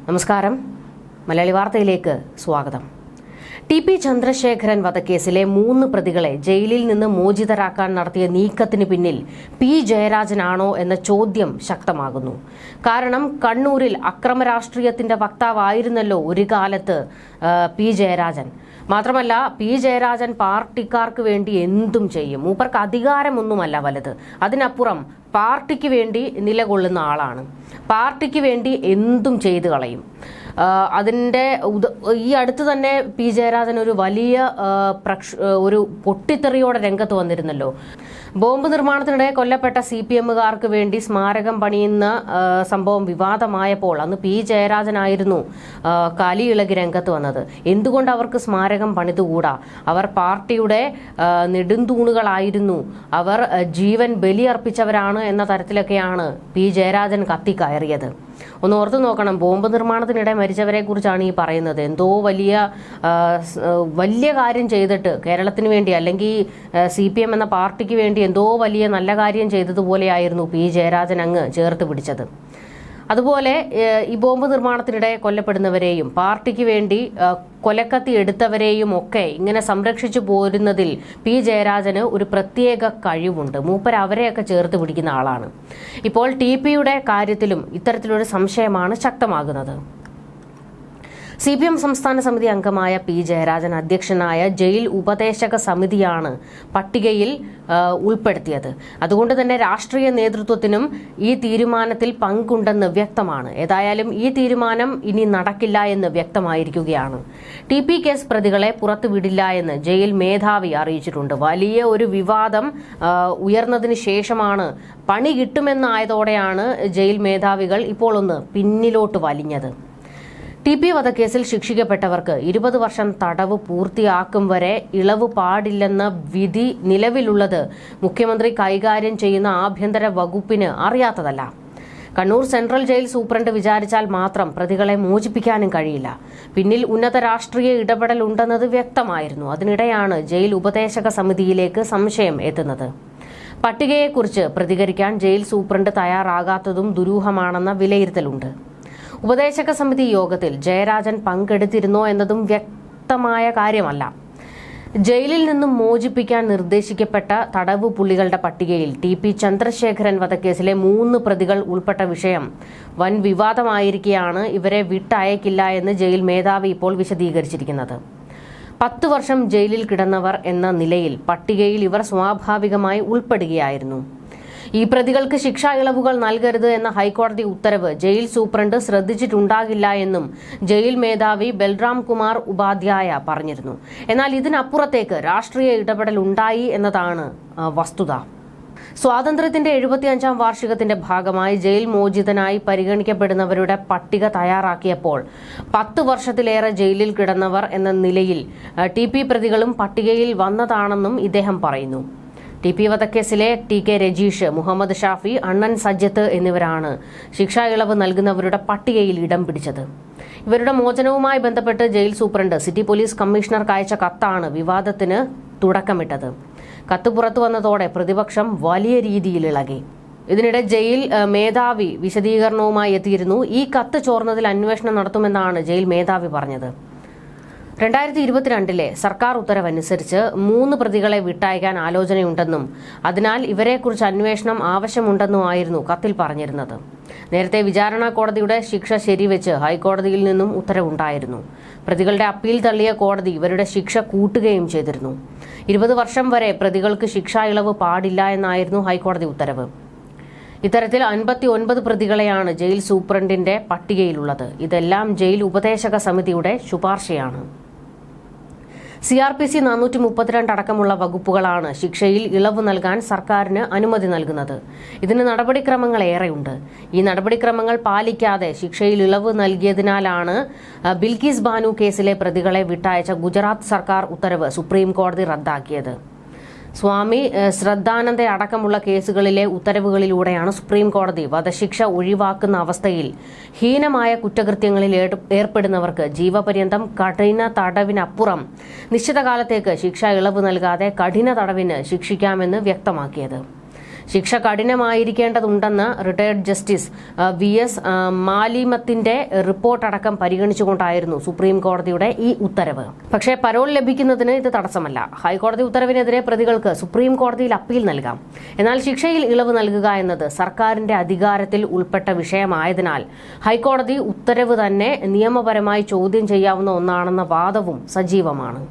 നമസ്കാരം. മലയാളി വാർത്തയിലേക്ക് സ്വാഗതം. ടി.പി. ചന്ദ്രശേഖരൻ വധക്കേസിലെ 3 പ്രതികളെ ജയിലിൽ നിന്ന് മോചിതരാക്കാൻ നടത്തിയ നീക്കത്തിന് പിന്നിൽ പി. ജയരാജനാണോ എന്ന ചോദ്യം ശക്തമാകുന്നു. കാരണം കണ്ണൂരിൽ അക്രമരാഷ്ട്രീയത്തിന്റെ വക്താവായിരുന്നല്ലോ ഒരു കാലത്ത് പി. ജയരാജൻ. മാത്രമല്ല, പി. ജയരാജൻ പാർട്ടിക്കാർക്ക് വേണ്ടി എന്തും ചെയ്യും. മൂപ്പർക്ക് അധികാരമൊന്നുമല്ല വലുത്, അതിനപ്പുറം പാർട്ടിക്ക് വേണ്ടി നിലകൊള്ളുന്ന ആളാണ്. പാർട്ടിക്ക് വേണ്ടി എന്തും ചെയ്തു കളയും. അതിൻ്റെ ഈ അടുത്ത് തന്നെ പി. ജയരാജൻ ഒരു വലിയ ഒരു പൊട്ടിത്തെറിയോടെ രംഗത്ത് വന്നിരുന്നല്ലോ. ബോംബ് നിർമ്മാണത്തിനിടെ കൊല്ലപ്പെട്ട CPMകാർക്ക് വേണ്ടി സ്മാരകം പണിയുന്ന സംഭവം വിവാദമായപ്പോൾ അന്ന് പി. ജയരാജനായിരുന്നു കലിയിളകി രംഗത്ത് വന്നത്. എന്തുകൊണ്ട് അവർക്ക് സ്മാരകം പണിതുകൂടാ? അവർ പാർട്ടിയുടെ നെടുന്തൂണുകളായിരുന്നു, അവർ ജീവൻ ബലിയർപ്പിച്ചവരാണ് എന്ന തരത്തിലൊക്കെയാണ് പി. ജയരാജൻ കത്തിക്കയറിയത്. ഒന്ന് ഓർത്തു നോക്കണം, ബോംബ് നിർമ്മാണത്തിനിടെ മരിച്ചവരെ കുറിച്ചാണ് ഈ പറയുന്നത്. എന്തോ വലിയ കാര്യം ചെയ്തിട്ട് കേരളത്തിന് വേണ്ടി അല്ലെങ്കിൽ CPM എന്ന പാർട്ടിക്ക് വേണ്ടി എന്തോ വലിയ നല്ല കാര്യം ചെയ്തതുപോലെയായിരുന്നു പി. ജയരാജൻ അങ്ങ് ചേർത്ത് പിടിച്ചത്. അതുപോലെ ഈ ബോംബ് നിർമ്മാണത്തിനിടെ കൊല്ലപ്പെടുന്നവരെയും പാർട്ടിക്ക് വേണ്ടി കൊലക്കത്തി എടുത്തവരെയും ഒക്കെ ഇങ്ങനെ സംരക്ഷിച്ചു പോരുന്നതിൽ പി. ജയരാജന് ഒരു പ്രത്യേക കഴിവുണ്ട്. മൂപ്പർ അവരെയൊക്കെ ചേർത്ത് പിടിക്കുന്ന ആളാണ്. ഇപ്പോൾ TPയുടെ കാര്യത്തിലും ഇത്തരത്തിലൊരു സംശയമാണ് ശക്തമാകുന്നത്. CPM സംസ്ഥാന സമിതി അംഗമായ പി. ജയരാജൻ അധ്യക്ഷനായ ജയിൽ ഉപദേശക സമിതിയാണ് പട്ടികയിൽ ഉൾപ്പെടുത്തിയത്. അതുകൊണ്ട് തന്നെ രാഷ്ട്രീയ നേതൃത്വത്തിനും ഈ തീരുമാനത്തിൽ പങ്കുണ്ടെന്ന് വ്യക്തമാണ്. ഏതായാലും ഈ തീരുമാനം ഇനി നടക്കില്ല എന്ന് വ്യക്തമായിരിക്കുകയാണ്. TP കേസ് പ്രതികളെ പുറത്തുവിടില്ല എന്ന് ജയിൽ മേധാവി അറിയിച്ചിട്ടുണ്ട്. വലിയ ഒരു വിവാദം ഉയർന്നതിന് ശേഷമാണ്, പണി കിട്ടുമെന്നായതോടെയാണ് ജയിൽ മേധാവികൾ ഇപ്പോൾ ഒന്ന് പിന്നിലോട്ട് വലിഞ്ഞത്. TP വധക്കേസിൽ ശിക്ഷിക്കപ്പെട്ടവർക്ക് 20 വർഷം തടവ് പൂർത്തിയാക്കും വരെ ഇളവ് പാടില്ലെന്ന വിധി നിലവിലുള്ളത് മുഖ്യമന്ത്രി കൈകാര്യം ചെയ്യുന്ന ആഭ്യന്തര വകുപ്പിന് അറിയാത്തതല്ല. കണ്ണൂർ സെൻട്രൽ ജയിൽ സൂപ്രണ്ട് വിചാരിച്ചാൽ മാത്രം പ്രതികളെ മോചിപ്പിക്കാനും കഴിയില്ല. പിന്നിൽ ഉന്നത രാഷ്ട്രീയ ഇടപെടൽ ഉണ്ടെന്നത് വ്യക്തമായിരുന്നു. അതിനിടെയാണ് ജയിൽ ഉപദേശക സമിതിയിലേക്ക് സംശയം എത്തുന്നത്. പട്ടികയെക്കുറിച്ച് പ്രതികരിക്കാൻ ജയിൽ സൂപ്രണ്ട് തയ്യാറാകാത്തതും ദുരൂഹമാണെന്ന വിലയിരുത്തലുണ്ട്. ഉപദേശക സമിതി യോഗത്തിൽ ജയരാജൻ പങ്കെടുത്തിരുന്നോ എന്നതും വ്യക്തമായ കാര്യമല്ല. ജയിലിൽ നിന്നും മോചിപ്പിക്കാൻ നിർദ്ദേശിക്കപ്പെട്ട തടവ് പുള്ളികളുടെ പട്ടികയിൽ TP ചന്ദ്രശേഖരൻ വധക്കേസിലെ 3 പ്രതികൾ ഉൾപ്പെട്ട വിഷയം വൻ വിവാദമായിരിക്കെയാണ് ഇവരെ വിട്ടയക്കില്ല എന്ന് ജയിൽ മേധാവി ഇപ്പോൾ വിശദീകരിച്ചിരിക്കുന്നത്. 10 വർഷം ജയിലിൽ കിടന്നവർ എന്ന നിലയിൽ പട്ടികയിൽ ഇവർ സ്വാഭാവികമായി ഉൾപ്പെടുകയായിരുന്നു. ഈ പ്രതികൾക്ക് ശിക്ഷാ ഇളവുകൾ നൽകരുത് എന്ന ഹൈക്കോടതി ഉത്തരവ് ജയിൽ സൂപ്രണ്ട് ശ്രദ്ധിച്ചിട്ടുണ്ടാകില്ല എന്നും ജയിൽ മേധാവി ബൽറാം കുമാർ ഉപാധ്യായ പറഞ്ഞിരുന്നു. എന്നാൽ ഇതിനപ്പുറത്തേക്ക് രാഷ്ട്രീയ ഇടപെടൽ ഉണ്ടായി എന്നതാണ് വസ്തുത. സ്വാതന്ത്ര്യത്തിന്റെ 75ാം വാർഷികത്തിന്റെ ഭാഗമായി ജയിൽ മോചിതനായി പരിഗണിക്കപ്പെടുന്നവരുടെ പട്ടിക തയ്യാറാക്കിയപ്പോൾ 10 വർഷത്തിലേറെ ജയിലിൽ കിടന്നവർ എന്ന നിലയിൽ TP പ്രതികളും പട്ടികയിൽ വന്നതാണെന്നും ഇദ്ദേഹം പറയുന്നു. TP വധക്കേസിലെ TK രജീഷ്, മുഹമ്മദ് ഷാഫി, അണ്ണൻ സജ്ജത്ത് എന്നിവരാണ് ശിക്ഷാ ഇളവ് നൽകുന്നവരുടെ പട്ടികയിൽ ഇടം പിടിച്ചത്. ഇവരുടെ മോചനവുമായി ബന്ധപ്പെട്ട് ജയിൽ സൂപ്രണ്ട് സിറ്റി പോലീസ് കമ്മീഷണർക്ക് അയച്ച കത്താണ് വിവാദത്തിന് തുടക്കമിട്ടത്. കത്ത് പുറത്തു വന്നതോടെ പ്രതിപക്ഷം വലിയ രീതിയിൽ ഇളകി. ഇതിനിടെ ജയിൽ മേധാവി വിശദീകരണവുമായി എത്തിയിരുന്നു. ഈ കത്ത് ചോർന്നതിൽ അന്വേഷണം നടത്തുമെന്നാണ് ജയിൽ മേധാവി പറഞ്ഞത്. 2022 സർക്കാർ ഉത്തരവനുസരിച്ച് 3 പ്രതികളെ വിട്ടയക്കാൻ ആലോചനയുണ്ടെന്നും അതിനാൽ ഇവരെക്കുറിച്ച് അന്വേഷണം ആവശ്യമുണ്ടെന്നുമായിരുന്നു കത്തിൽ പറഞ്ഞിരുന്നത്. നേരത്തെ വിചാരണ കോടതിയുടെ ശിക്ഷ ശരിവെച്ച് ഹൈക്കോടതിയിൽ നിന്നും ഉത്തരവുണ്ടായിരുന്നു. പ്രതികളുടെ അപ്പീൽ തള്ളിയ കോടതി ഇവരുടെ ശിക്ഷ കൂട്ടുകയും ചെയ്തിരുന്നു. 20 വർഷം വരെ പ്രതികൾക്ക് ശിക്ഷാ ഇളവ് പാടില്ല എന്നായിരുന്നു ഹൈക്കോടതി ഉത്തരവ്. ഇത്തരത്തിൽ 59 പ്രതികളെയാണ് ജയിൽ സൂപ്രണ്ടിന്റെ പട്ടികയിലുള്ളത്. ഇതെല്ലാം ജയിൽ ഉപദേശക സമിതിയുടെ ശുപാർശയാണ്. CRPC 432 അടക്കമുള്ള വകുപ്പുകളാണ് ശിക്ഷയിൽ ഇളവ് നൽകാൻ സർക്കാരിന് അനുമതി നൽകുന്നത്. ഇതിന് നടപടിക്രമങ്ങൾ ഏറെയുണ്ട്. ഈ നടപടിക്രമങ്ങൾ പാലിക്കാതെ ശിക്ഷയിൽ ഇളവ് നൽകിയതിനാലാണ് ബിൽക്കിസ് ബാനു കേസിലെ പ്രതികളെ വിട്ടയച്ച ഗുജറാത്ത് സർക്കാർ ഉത്തരവ് സുപ്രീം കോടതി റദ്ദാക്കിയത്. സ്വാമി ശ്രദ്ധാനന്ദ അടക്കമുള്ള കേസുകളിലെ ഉത്തരവുകളിലൂടെയാണ് സുപ്രീം കോടതി വധശിക്ഷ ഒഴിവാക്കുന്ന അവസ്ഥയിൽ ഹീനമായ കുറ്റകൃത്യങ്ങളിൽ ഏർപ്പെടുന്നവർക്ക് ജീവപര്യന്തം കഠിന തടവിനപ്പുറം നിശ്ചിത കാലത്തേക്ക് ശിക്ഷ ഇളവ് നൽകാതെ കഠിന തടവിന് ശിക്ഷിക്കാമെന്ന് വ്യക്തമാക്കിയത്. ശിക്ഷ കഠിനമായിരിക്കേണ്ടതുണ്ടെന്ന് റിട്ടയർഡ് ജസ്റ്റിസ് VS മാലിമത്തിന്റെ റിപ്പോർട്ടടക്കം പരിഗണിച്ചുകൊണ്ടായിരുന്നു സുപ്രീം കോടതിയുടെ ഈ ഉത്തരവ്. പക്ഷേ പരോൾ ലഭിക്കുന്നതിന് ഇത് തടസ്സമല്ല. ഹൈക്കോടതി ഉത്തരവിനെതിരെ പ്രതികൾക്ക് സുപ്രീം കോടതിയിൽ അപ്പീൽ നൽകാം. എന്നാൽ ശിക്ഷയിൽ ഇളവ് നൽകുക എന്നത് സർക്കാരിന്റെ അധികാരത്തിൽ ഉൾപ്പെട്ട വിഷയമായതിനാൽ ഹൈക്കോടതി ഉത്തരവ് തന്നെ നിയമപരമായി ചോദ്യം ചെയ്യാവുന്ന ഒന്നാണെന്ന വാദവും സജീവമാണ്.